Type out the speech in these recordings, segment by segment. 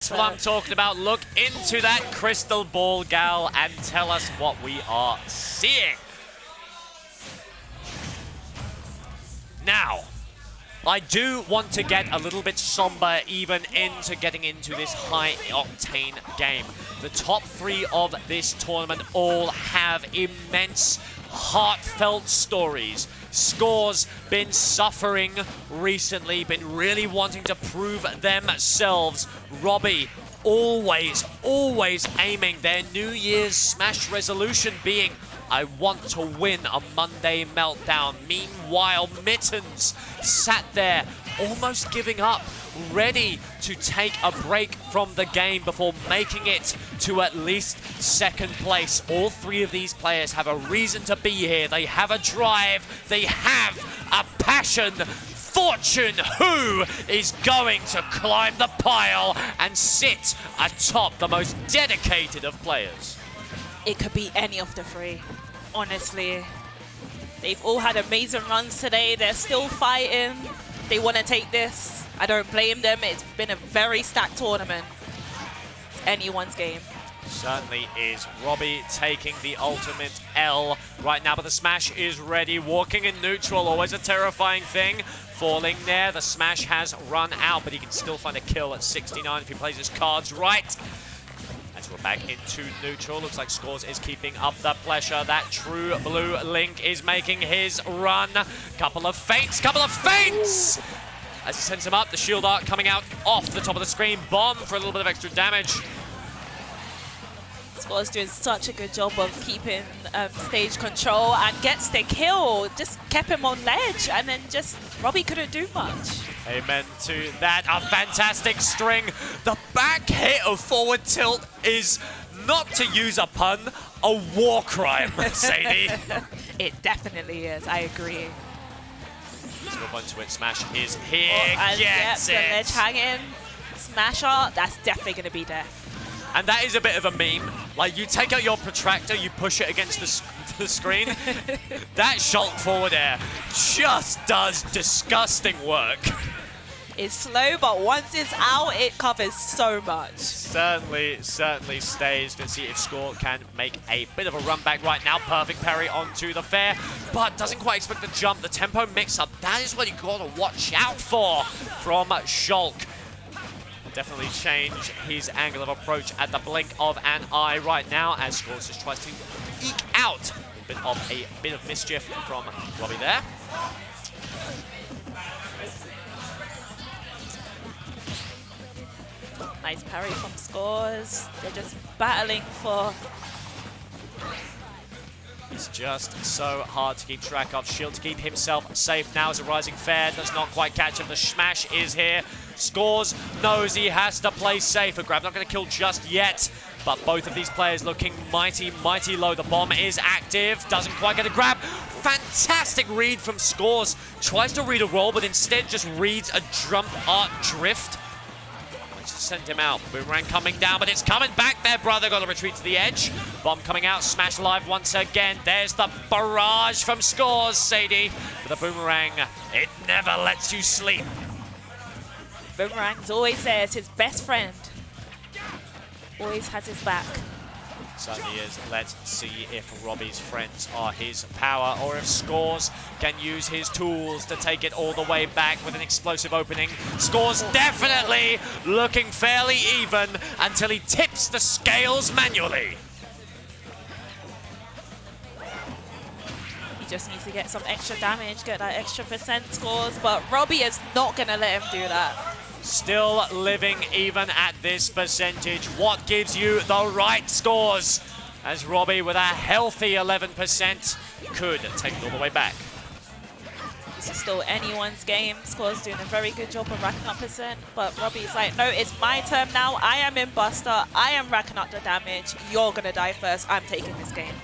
That's what I'm talking about. Look into that crystal ball, Gal, and tell us what we are seeing. Now, I do want to get a little bit somber even into getting into this high-octane game. The top 3 of this tournament all have immense, heartfelt stories. Skaws been suffering recently, been really wanting to prove themselves. Robbie always aiming their New Year's Smash resolution being, I want to win a Monday Meltdown. Meanwhile, Mittens sat there almost giving up, ready to take a break from the game before making it to at least second place. All 3 of these players have a reason to be here. They have a drive. They have a passion. Fortune, who is going to climb the pile and sit atop the most dedicated of players? It could be any of the 3, honestly. They've all had amazing runs today. They're still fighting. They want to take this. I don't blame them. It's been a very stacked tournament. It's anyone's game. Certainly is. Robbie taking the ultimate L right now, but the smash is ready. Walking in neutral, always a terrifying thing. Falling there, the smash has run out, but he can still find a kill at 69 if he plays his cards right. As we're back into neutral, looks like Skaws is keeping up the pressure. That true blue Link is making his run. Couple of feints! As he sends him up, the shield arc coming out off the top of the screen. Bomb for a little bit of extra damage. Skaws doing such a good job of keeping stage control and gets the kill. Just kept him on ledge, and then just Robbie couldn't do much. Amen to that. A fantastic string. The back hit of forward tilt is, not to use a pun, a war crime, Sadie. It definitely is. I agree. Let's move on to it. Smash is here. Gets it. The ledge hanging. Smasher. That's definitely going to be death. And that is a bit of a meme. Like, you take out your protractor, you push it against the screen. That Shulk forward air just does disgusting work. It's slow, but once it's out, it covers so much. Certainly stays. Gonna see if Skaws can make a bit of a run back right now. Perfect parry onto the fair, but doesn't quite expect the jump. The tempo mix-up, that is what you gotta watch out for from Shulk. Definitely change his angle of approach at the blink of an eye right now as Skaws just tries to eke out a bit of mischief from Robbie there. Nice parry from Skaws. They're just battling for... It's just so hard to keep track of. Shield to keep himself safe now as a rising fair does not quite catch him. The smash is here. Skaws knows he has to play safe. A grab not going to kill just yet, but both of these players looking mighty low. The bomb is active, doesn't quite get a grab. Fantastic read from Skaws. Tries to read a roll, but instead just reads a jump art drift. Send him out. Boomerang coming down, but it's coming back there, brother. Got to retreat to the edge. Bomb coming out. Smash live once again. There's the barrage from Skaws, Sadie. With a boomerang, it never lets you sleep. Boomerang's always there. It's his best friend. Always has his back. Certainly is. Let's see if Robbie's friends are his power or if Skaws can use his tools to take it all the way back with an explosive opening. Skaws definitely looking fairly even until he tips the scales manually. He just needs to get some extra damage, get that extra percent Skaws, but Robbie is not going to let him do that. Still living even at this percentage. What gives you the right Skaws? As Robbie with a healthy 11% could take it all the way back. This is still anyone's game. Skaws doing a very good job of racking up percent, but Robbie's like, no, it's my turn now. I am in Buster. I am racking up the damage. You're going to die first. I'm taking this game.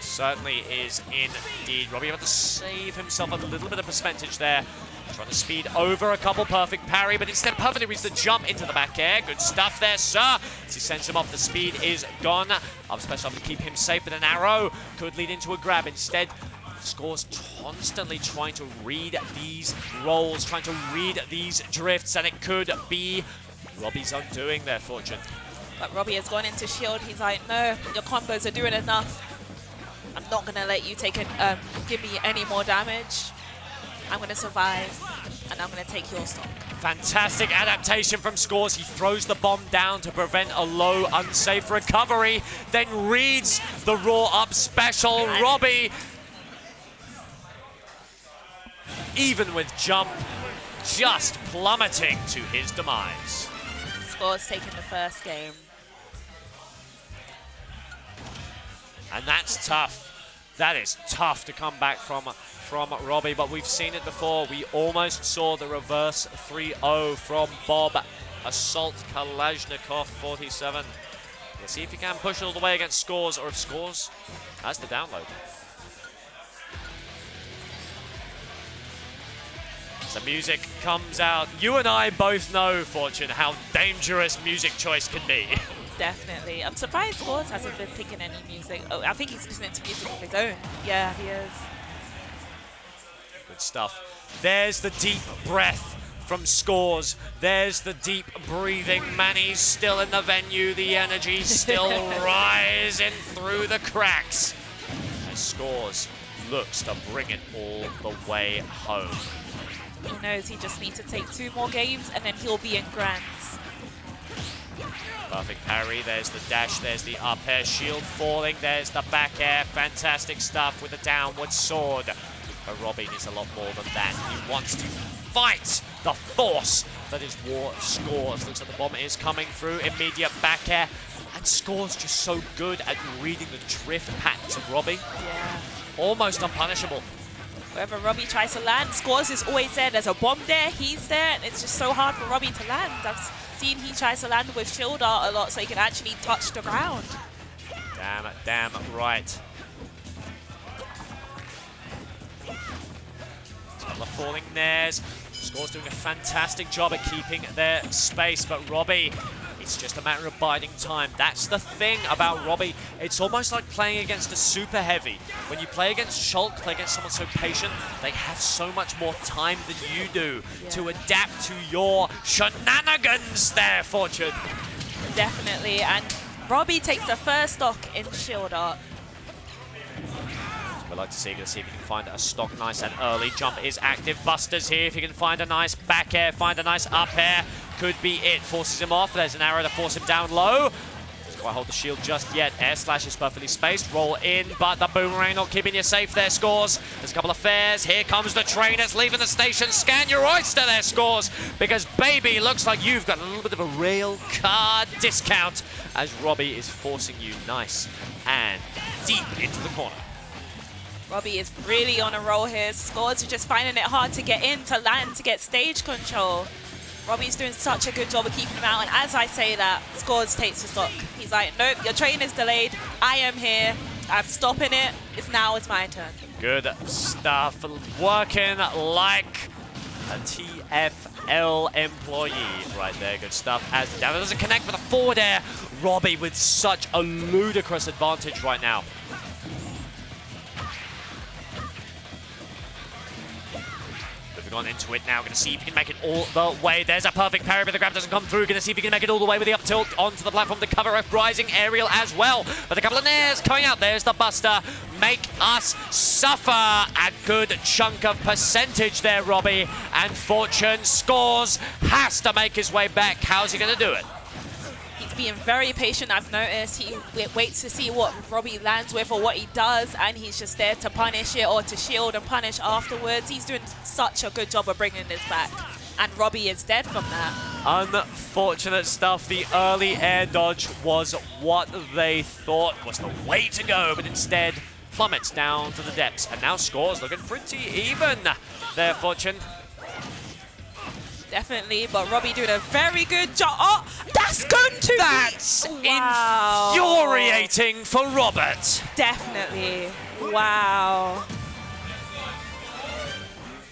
Certainly is indeed. Robbie able to save himself a little bit of percentage there. Trying to speed over a couple perfect parry, but instead perfectly reads the jump into the back air. Good stuff there, sir. As he sends him off, the speed is gone. Up special to keep him safe, but an arrow could lead into a grab. Instead, Skaws constantly trying to read these rolls, trying to read these drifts, and it could be Robbie's undoing their fortune. But Robbie has gone into shield. He's like, no, your combos are doing enough. I'm not going to let you give me any more damage. I'm going to survive, and I'm going to take your stock. Fantastic adaptation from Skaws. He throws the bomb down to prevent a low, unsafe recovery, then reads the raw up special. Robbie, even with jump, just plummeting to his demise. Skaws taking the first game. And that's tough. That is tough to come back from Robbie, but we've seen it before. We almost saw the reverse 3-0 from Bob. Assault Kalashnikov 47. Let's see if he can push it all the way against Skaws, or if Skaws has the download. The music comes out. You and I both know, Fortune, how dangerous music choice can be. Definitely. I'm surprised Skaws hasn't been picking any music. Oh, I think he's listening to music of his own. Yeah, he is. Good stuff. There's the deep breath from Skaws. There's the deep breathing. Manny's still in the venue. The energy still rising through the cracks. As Skaws looks to bring it all the way home. He knows he just needs to take 2 more games and then he'll be in grands. Perfect parry, there's the dash, there's the up air, shield falling, there's the back air, fantastic stuff with the downward sword. But Robbie needs a lot more than that. He wants to fight the force that is War Skaws. Looks like the bomb is coming through, immediate back air, and Skaws just so good at reading the drift patterns of Robbie. Yeah. Almost unpunishable. Wherever Robbie tries to land, Skaws is always there. There's a bomb there, he's there, and it's just so hard for Robbie to land. I've seen he tries to land with shield art a lot so he can actually touch the ground. Damn right. Scuttler falling nares. Skaws doing a fantastic job at keeping their space, but Robbie, it's just a matter of biding time. That's the thing about Robbie. It's almost like playing against a super heavy. When you play against Shulk, play against someone so patient, they have so much more time than you do to adapt to your shenanigans there, Fortune. Definitely, and Robbie takes the first stock in shield art. We'd like to see if he can find a stock nice and early. Jump is active. Buster's here. If he can find a nice back air, find a nice up air, could be it. Forces him off. There's an arrow to force him down low. Doesn't quite hold the shield just yet. Air slash is perfectly spaced. Roll in, but the boomerang not keeping you safe there, Skaws. There's a couple of fares. Here comes the trainers leaving the station. Scan your oyster there, Skaws, because baby, looks like you've got a little bit of a rail card discount as Robbie is forcing you nice and deep into the corner. Robbie is really on a roll here. Skaws are just finding it hard to get in, to land, to get stage control. Robbie's doing such a good job of keeping him out, and as I say that, Skaws takes the stock. He's like, nope, your train is delayed. I am here. I'm stopping it. It's my turn. Good stuff. Working like a TFL employee right there. Good stuff. As that doesn't connect with a forward air. Robbie with such a ludicrous advantage right now. Moving on into it now, going to see if he can make it all the way. There's a perfect parry, but the grab doesn't come through. Going to see if he can make it all the way with the up tilt onto the platform to cover a rising aerial as well. But a couple of nares coming out. There's the Buster. Make us suffer. A good chunk of percentage there, Robbie. And Fortune Skaws has to make his way back. How's he going to do it? He's being very patient, I've noticed. He waits to see what Robbie lands with or what he does, and he's just there to punish it or to shield and punish afterwards. He's doing such a good job of bringing this back, and Robbie is dead from that. Unfortunate stuff. The early air dodge was what they thought was the way to go, but instead plummets down to the depths. And now Skaws looking pretty even there, Fortune. Definitely, but Robbie doing a very good job. Oh, that's going to That's infuriating for Robert. Definitely. Wow.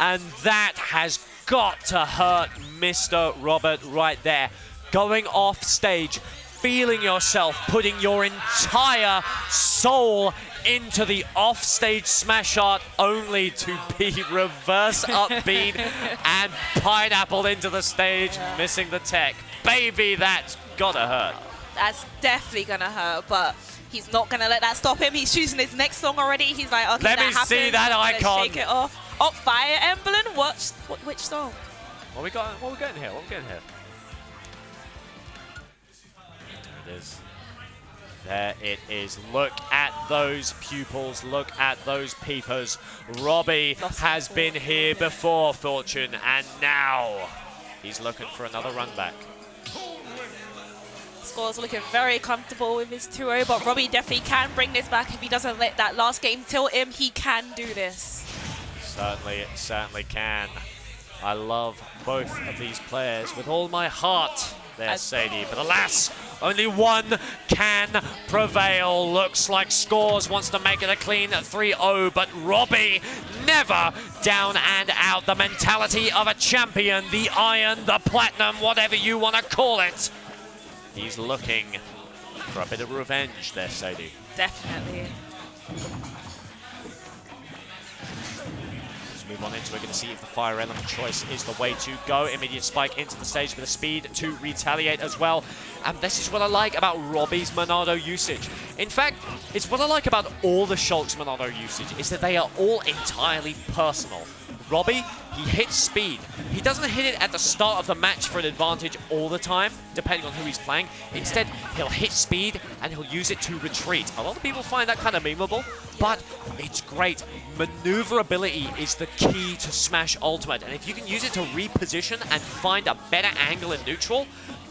And that has got to hurt Mr. Robert right there. Going off stage, feeling yourself, putting your entire soul into the off-stage smash art only to be reverse upbeat and pineapple into the stage, missing the tech. baby, that's gotta hurt. That's definitely gonna hurt, but he's not gonna let that stop him. He's choosing his next song already. He's like, okay, Let me see that icon. Shake it off. Oh, Fire Emblem. Which song? What we getting here? It is. There it is. Look at those pupils. Look at those peepers. Robbie has been here before, Fortune, and now he's looking for another run back. Skaws looking very comfortable with his 2-0, but Robbie definitely can bring this back if he doesn't let that last game tilt him. He can do this. Certainly can. I love both of these players with all my heart there, Sadie. But alas, only one can prevail. Looks like Skaws wants to make it a clean 3-0, but Robbie never down and out. The mentality of a champion, the iron, the platinum, whatever you want to call it. He's looking for a bit of revenge there, Sadie. Definitely. Move on into it, going to see if the fire element choice is the way to go. Immediate spike into the stage with the speed to retaliate as well. And this is what I like about Robbie's Monado usage. In fact, it's what I like about all the Shulk's Monado usage, is that they are all entirely personal. Robbie, he hits speed. He doesn't hit it at the start of the match for an advantage all the time, depending on who he's playing. Instead, he'll hit speed and he'll use it to retreat. A lot of people find that kind of memeable, but it's great. Maneuverability is the key to Smash Ultimate, and if you can use it to reposition and find a better angle in neutral,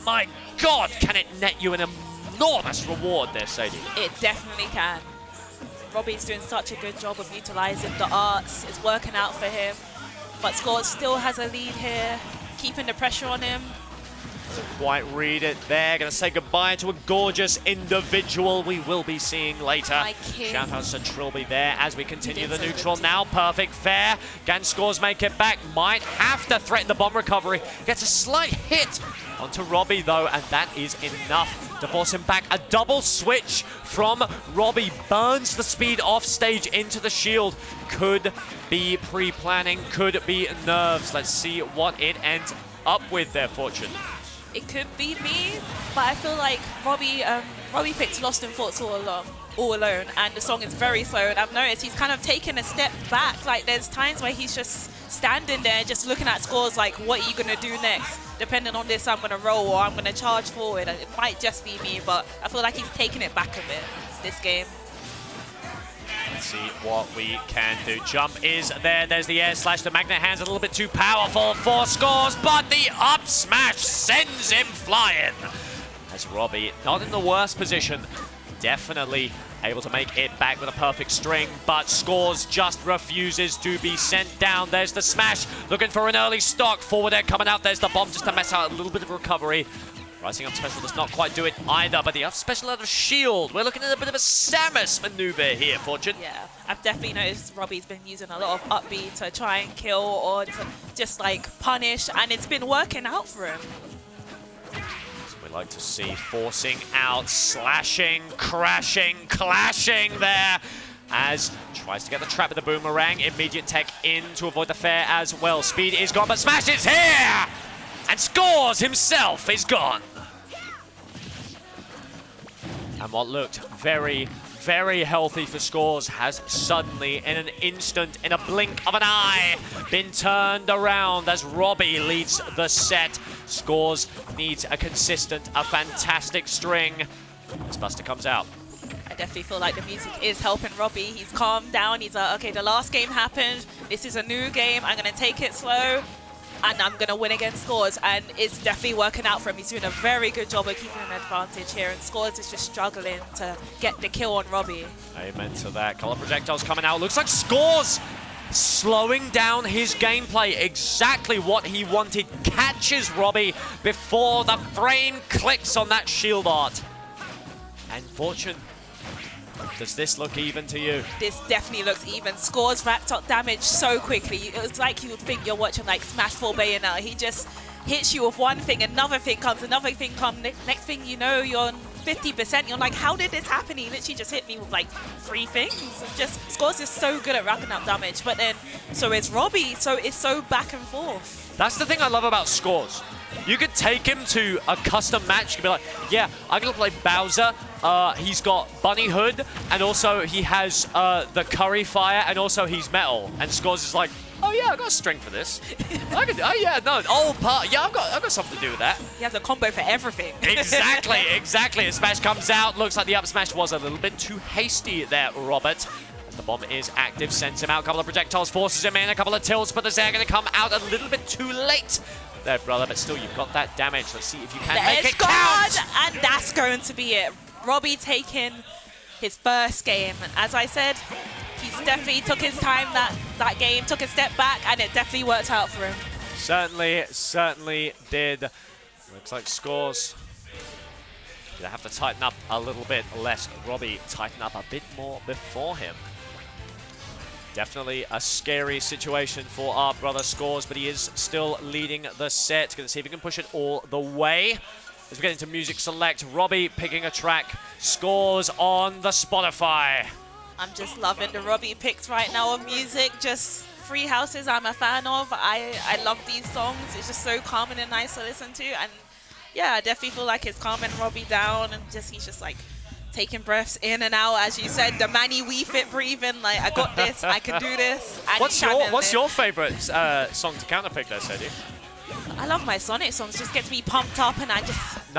my God, can it net you an enormous reward there, Sadie. It definitely can. Robbie's doing such a good job of utilizing the arts. It's working out for him. But Skaws still has a lead here, keeping the pressure on him. Doesn't quite read it there. Going to say goodbye to a gorgeous individual we will be seeing later. Shout out to Trilby there as we continue the neutral. Now perfect fair. Can Skaws make it back? Might have to threaten the bomb recovery. Gets a slight hit onto Robbie though, and that is enough to force him back. A double switch from Robbie burns the speed off stage into the shield. Could be pre-planning, could be nerves. Let's see what it ends up with there, Fortune. It could be me, but I feel like Robbie picked Lost in Thoughts all alone, and the song is very slow, and I've noticed he's kind of taken a step back. Like, there's times where he's just standing there just looking at Skaws like, what are you going to do next? Depending on this, I'm going to roll or I'm going to charge forward. It might just be me, but I feel like he's taking it back a bit this game. Let's see what we can do. Jump is there. There's the air slash. The magnet hand's a little bit too powerful for Skaws, but the up smash sends him flying. As Robbie, not in the worst position, definitely able to make it back with a perfect string, but Skaws just refuses to be sent down. There's the smash, looking for an early stock. Forward air coming out. There's the bomb just to mess out a little bit of recovery. Rising up special does not quite do it either, but the up special out of shield. We're looking at a bit of a Samus maneuver here, Fortune. Yeah, I've definitely noticed Robbie's been using a lot of up B to try and kill or to just like punish, and it's been working out for him. So we like to see forcing out, slashing, crashing, clashing there. As tries to get the trap with the boomerang. Immediate tech in to avoid the fair as well. Speed is gone, but Smash is here! And Skaws himself is gone. And what looked very, very healthy for Skaws has suddenly, in an instant, in a blink of an eye, been turned around as Robbie leads the set. Skaws needs a consistent, a fantastic string. As Buster comes out. I definitely feel like the music is helping Robbie. He's calmed down. He's like, okay, the last game happened. This is a new game. I'm going to take it slow. And I'm going to win against Skaws, and it's definitely working out for him. He's doing a very good job of keeping an advantage here, and Skaws is just struggling to get the kill on Robbie. Amen to that. Color projectiles coming out. Looks like Skaws slowing down his gameplay. Exactly what he wanted. Catches Robbie before the frame clicks on that shield art. And Fortune, does this look even to you? This definitely looks even. Skaws racked up damage so quickly. It was like you would think you're watching like Smash 4 Bayonetta. He just hits you with one thing, another thing comes, Next thing you know, you're on 50%. You're like, how did this happen? He literally just hit me with like 3 things. It's just, Skaws is so good at racking up damage, but then so is Robbie. So it's so back and forth. That's the thing I love about Skaws. You could take him to a custom match. You could be like, yeah, I'm going to play Bowser. He's got Bunny Hood, and also he has the Curry Fire, and also he's metal. And Skaws is like, oh yeah, I got a string for this. I could, oh yeah, no, old part. Yeah, I've got something to do with that. He has a combo for everything. Exactly, exactly. A smash comes out. Looks like the up smash was a little bit too hasty there, Robert. As the bomb is active, sends him out. A couple of projectiles, forces him in. A couple of tilts, but the Zair going to come out a little bit too late there, brother. But still, you've got that damage. Let's see if you can make it count. And that's going to be it. Robbie taking his first game. And as I said, he definitely took his time that game, took a step back, and it definitely worked out for him. Certainly did. Looks like Skaws gonna have to tighten up a little bit, lest Robbie tighten up a bit more before him. Definitely a scary situation for our brother Skaws, but he is still leading the set. Gonna see if he can push it all the way. As we get into music select, Robbie picking a track, Skaws on the Spotify. I'm just loving the Robbie picks right now of music. Just Free Houses I'm a fan of. I love these songs. It's just so calming and nice to listen to. And yeah, I definitely feel like it's calming Robbie down, and he's just like taking breaths in and out. As you said, the Manny Wii Fit breathing, like I got this, I can do this. And What's your favorite song to counterpick there, Sadie? I love my Sonic songs. Just gets me pumped up, and I'm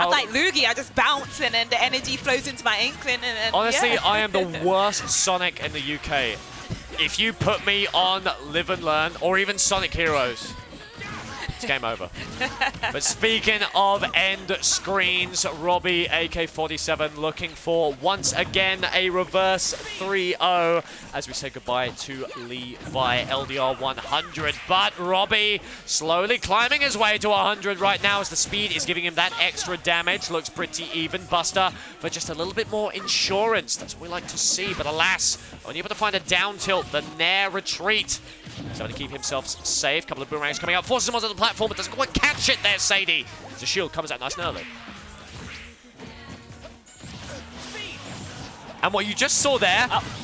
like Loogie. I just bounce, and then the energy flows into my ankling. And honestly, yeah. I am the worst Sonic in the UK. If you put me on Live and Learn or even Sonic Heroes, it's game over. But speaking of end screens, RobbieAK47 looking for, once again, a reverse 3-0 as we say goodbye to Levi LDR 100. But Robbie slowly climbing his way to 100 right now as the speed is giving him that extra damage. Looks pretty even. Buster for just a little bit more insurance. That's what we like to see. But alas, only able to find a down tilt, the Nair retreat. So to keep himself safe. Couple of boomerangs coming out, forces him onto the platform, but doesn't quite catch it there, Sadie. The shield comes out nice and early. And what you just saw there... Oh.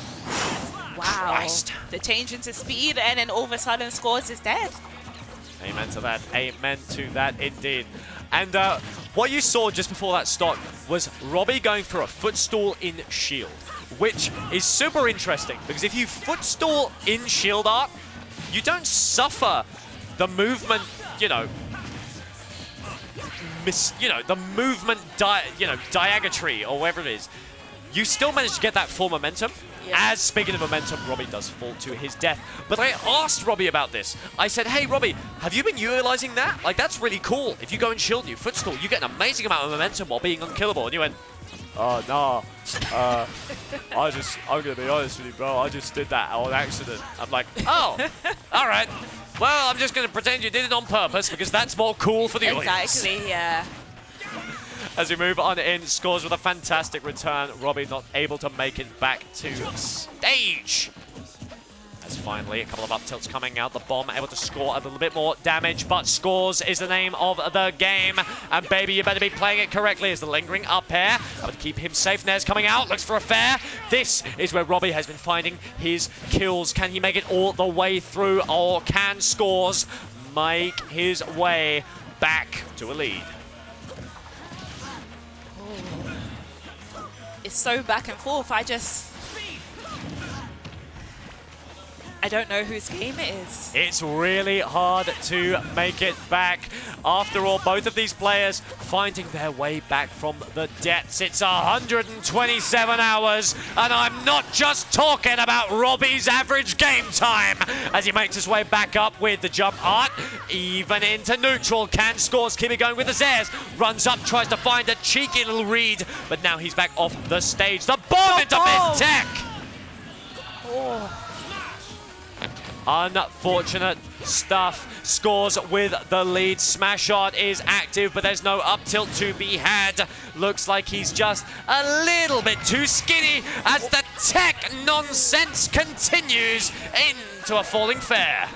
Wow. Christ. The change into speed, and then all of a sudden Skaws is dead. Amen to that. Amen to that indeed. And what you saw just before that stock was Robbie going for a footstool in shield, which is super interesting because if you footstool in shield art, you don't suffer the movement, the movement, diagatry or whatever it is. You still manage to get that full momentum. Yeah. As, speaking of momentum, Robbie does fall to his death. But I asked Robbie about this. I said, hey, Robbie, have you been utilizing that? Like, that's really cool. If you go and shield, you footstool, you get an amazing amount of momentum while being unkillable. And you went, oh, nah. I'm going to be honest with you, bro. I just did that on accident. I'm like, oh, all right. Well, I'm just going to pretend you did it on purpose because that's more cool for the audience. Exactly, yeah. As we move on in, Skaws with a fantastic return. Robbie not able to make it back to stage. As finally, a couple of up tilts coming out. The bomb able to score a little bit more damage, but Skaws is the name of the game. And baby, you better be playing it correctly as the lingering up air. Able to keep him safe. Nair's coming out, looks for a fair. This is where Robbie has been finding his kills. Can he make it all the way through, or can Skaws make his way back to a lead? It's so back and forth. I don't know whose game it is. It's really hard to make it back. After all, both of these players finding their way back from the depths. It's 127 hours, and I'm not just talking about Robbie's average game time as he makes his way back up with the jump art, even into neutral. Can Skaws keep it going with the Zairs? Runs up, tries to find a cheeky little read, but now he's back off the stage. The bomb into mid-tech! Oh. Unfortunate stuff. Skaws with the lead. Smash art is active, but there's no up tilt to be had. Looks like he's just a little bit too skinny as the tech nonsense continues into a falling fair.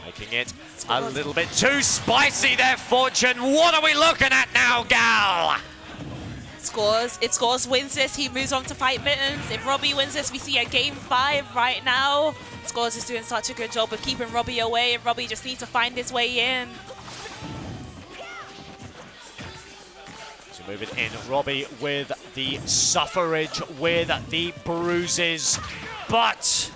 Making it a little bit too spicy there, Fortune. What are we looking at now, gal? Skaws. If Skaws wins this, he moves on to fight Mittens. If Robbie wins this, we see a game 5 right now. Skaws is doing such a good job of keeping Robbie away, and Robbie just needs to find his way in. So move it in. Robbie with the suffrage, with the bruises, but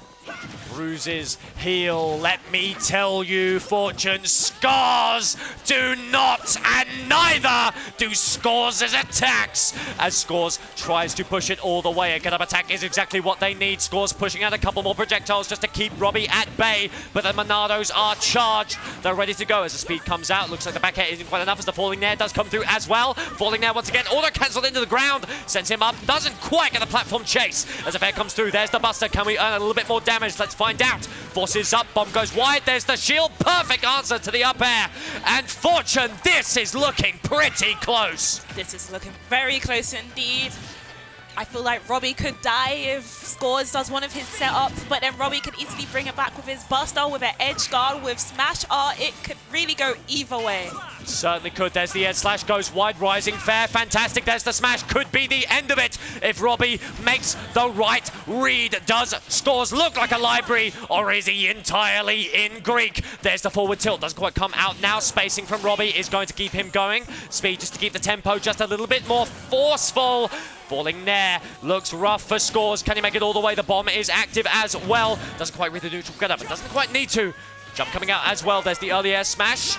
bruises heal. Let me tell you, Fortune, Skaws do not, and neither do Skaws' attacks. As Skaws tries to push it all the way. A get-up attack is exactly what they need. Skaws pushing out a couple more projectiles just to keep Robbie at bay, but the Monados are charged. They're ready to go as the speed comes out. Looks like the back air isn't quite enough as the falling nair does come through as well. Falling nair once again, auto-cancelled into the ground, sends him up, doesn't quite get the platform chase. As the fair comes through, there's the Buster. Can we earn a little bit more damage? Let's find out. Forces up, bomb goes wide, there's the shield, perfect answer to the up air. And Fortune, this is looking pretty close. This is looking very close indeed. I feel like Robbie could die if Skaws does one of his setups, but then Robbie could easily bring it back with his Buster, with an edge guard, with Smash R. It could really go either way. Certainly could. There's the edge slash, goes wide, rising fair, fantastic. There's the smash, could be the end of it if Robbie makes the right read. Does Skaws look like a library, or is he entirely in Greek? There's the forward tilt, doesn't quite come out now. Spacing from Robbie is going to keep him going. Speed just to keep the tempo just a little bit more forceful. Falling nair looks rough for Skaws. Can he make it all the way? The bomb is active as well. Doesn't quite read the neutral get up, but doesn't quite need to. Jump coming out as well. There's the early air smash.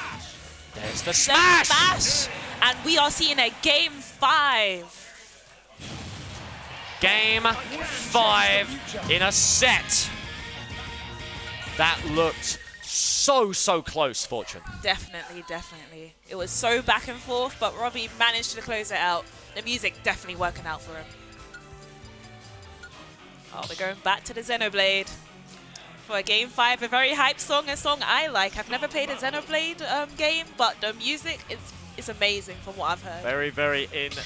There's the smash! And we are seeing a game 5. Game 5 in a set. That looked so close, Fortune. Definitely, definitely. It was so back and forth, but Robbie managed to close it out. The music definitely working out for him. Oh, we're going back to the Xenoblade for a game 5. A very hype song, a song I like. I've never played a Xenoblade game, but the music is amazing from what I've heard. Very indeed.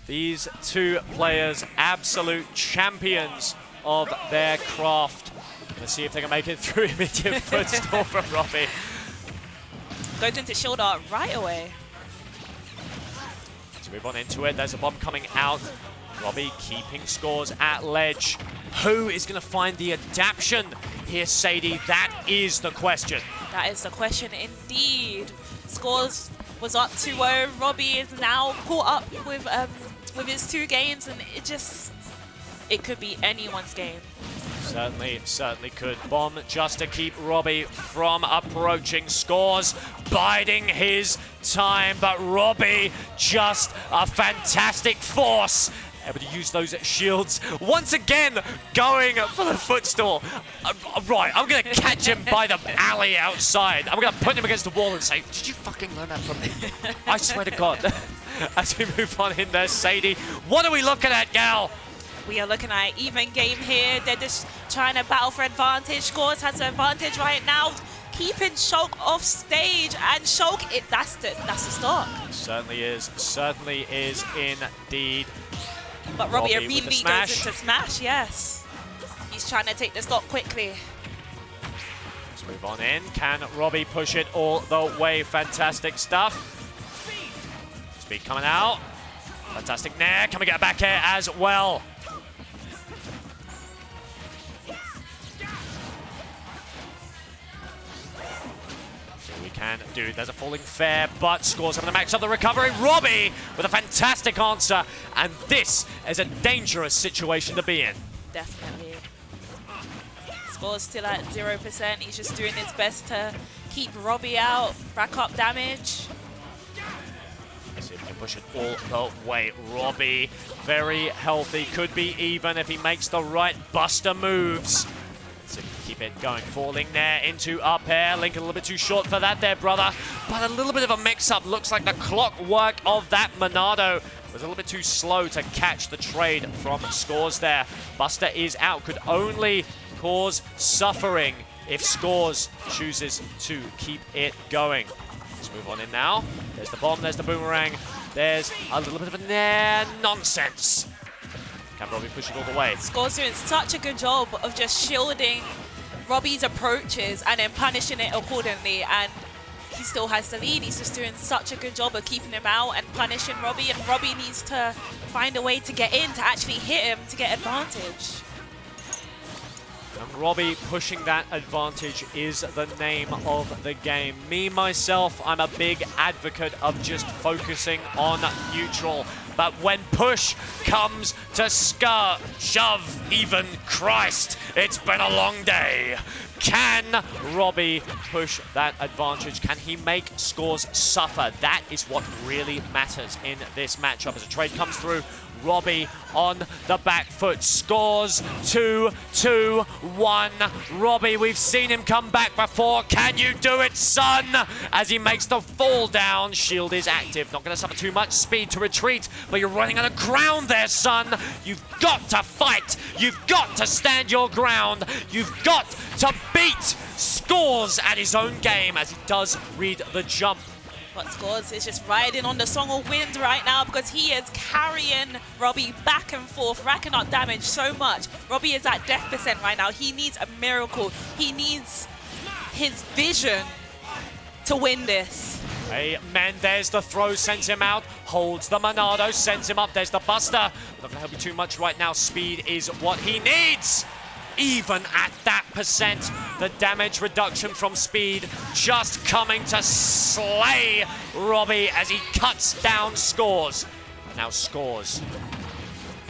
These two players, absolute champions of their craft. Let's see if they can make it through immediate footstool from Robbie. Goes into shoulder right away. Let's move on into it. There's a bomb coming out. Robbie keeping Skaws at ledge. Who is going to find the adaption here, Sadie? That is the question. That is the question indeed. Skaws was up 2-0. Robbie is now caught up with his 2 games, and it could be anyone's game. Certainly could. Bomb just to keep Robbie from approaching. Skaws biding his time, but Robbie just a fantastic force. Able to use those shields. Once again, going for the footstool. Right, I'm going to catch him by the alley outside. I'm going to put him against the wall and say, did you fucking learn that from me? I swear to God. As we move on in there, Sadie, what are we looking at, gal? We are looking at an even game here. They're just trying to battle for advantage. Skaws has the advantage right now, keeping Shulk off stage. And Shulk, that's the start. Certainly is indeed. But Robbie immediately goes into smash, yes. He's trying to take the stock quickly. Let's move on in. Can Robbie push it all the way? Fantastic stuff. Speed coming out. Fantastic nair. Can we get a back air as well? Can do. There's a falling fair, but Skaws having to match up the recovery. Robbie with a fantastic answer, and this is a dangerous situation to be in. Definitely. Skaws still at 0%. He's just doing his best to keep Robbie out, rack up damage. Let's see if he can push it all the way. Robbie, very healthy, could be even if he makes the right Buster moves. So keep it going, falling there into up air. Link a little bit too short for that there, brother. But a little bit of a mix-up. Looks like the clockwork of that Monado was a little bit too slow to catch the trade from Skaws there. Buster is out, could only cause suffering if Skaws chooses to keep it going. Let's move on in now. There's the bomb, there's the boomerang. There's a little bit of a nair nonsense. Can Robbie push it all the way? Skaws doing such a good job of just shielding Robbie's approaches and then punishing it accordingly, and he still has the lead. He's just doing such a good job of keeping him out and punishing Robbie, and Robbie needs to find a way to get in, to actually hit him, to get advantage. And Robbie pushing that advantage is the name of the game. Me, myself, I'm a big advocate of just focusing on neutral. But when push comes to shove, even Christ, it's been a long day. Can Robbie push that advantage? Can he make Skaws suffer? That is what really matters in this matchup. As a trade comes through, Robbie on the back foot. Skaws 2-2-1. Robbie, we've seen him come back before. Can you do it, son? As he makes the fall down. Shield is active. Not going to suffer too much speed to retreat, but you're running out of ground there, son. You've got to fight. You've got to stand your ground. You've got to beat Skaws at his own game as he does read the jump. But Skaws is just riding on the song of wind right now because he is carrying Robbie back and forth, racking up damage so much. Robbie is at death percent right now. He needs a miracle. He needs his vision to win this. Hey, man, there's the throw, sends him out, holds the Monado, sends him up. There's the Buster. Not going to help you too much right now. Speed is what he needs. Even at that percent, the damage reduction from speed just coming to slay Robbie as he cuts down Skaws. Now Skaws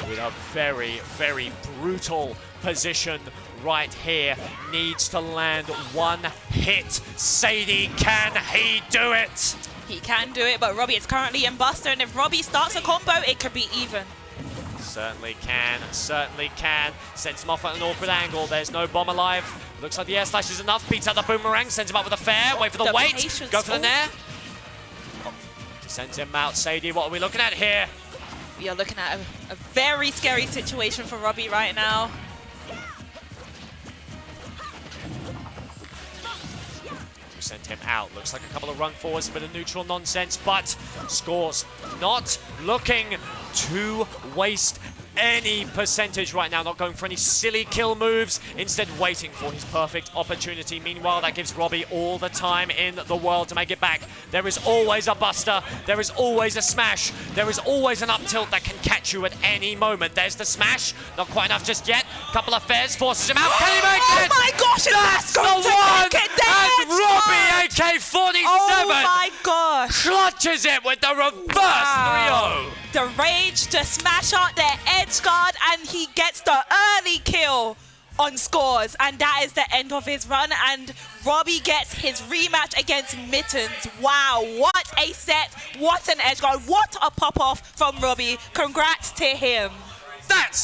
with a very, very brutal position right here. Needs to land one hit. Sadie, can he do it? He can do it, but Robbie is currently in Buster, and if Robbie starts a combo, it could be even. Certainly can, certainly can. Sends him off at an awkward angle. There's no bomb alive. Looks like the air slash is enough. Beats out the boomerang, sends him up with a fair. Wait for the wait. Go for the nair. Sends him out. Sadie, what are we looking at here? We are looking at a very scary situation for Robbie right now. Sent him out. Looks like a couple of run forwards, a bit of neutral nonsense, but Skaws not looking to waste any percentage right now, not going for any silly kill moves, instead waiting for his perfect opportunity. Meanwhile, that gives Robbie all the time in the world to make it back. There is always a Buster, there is always a smash, there is always an up tilt that can catch you at any moment. There's the smash, not quite enough just yet. Couple of fairs, forces him out. Can he make it? Oh my gosh, that's the one! And RobbieAK47 oh my gosh, clutches it with the reverse 3-0. The rage to smash out their edge guard, and he gets the early kill on Skaws, and that is the end of his run, and Robbie gets his rematch against Mittens. Wow, what a set, what an edge guard, what a pop-off from Robbie. Congrats to him. That's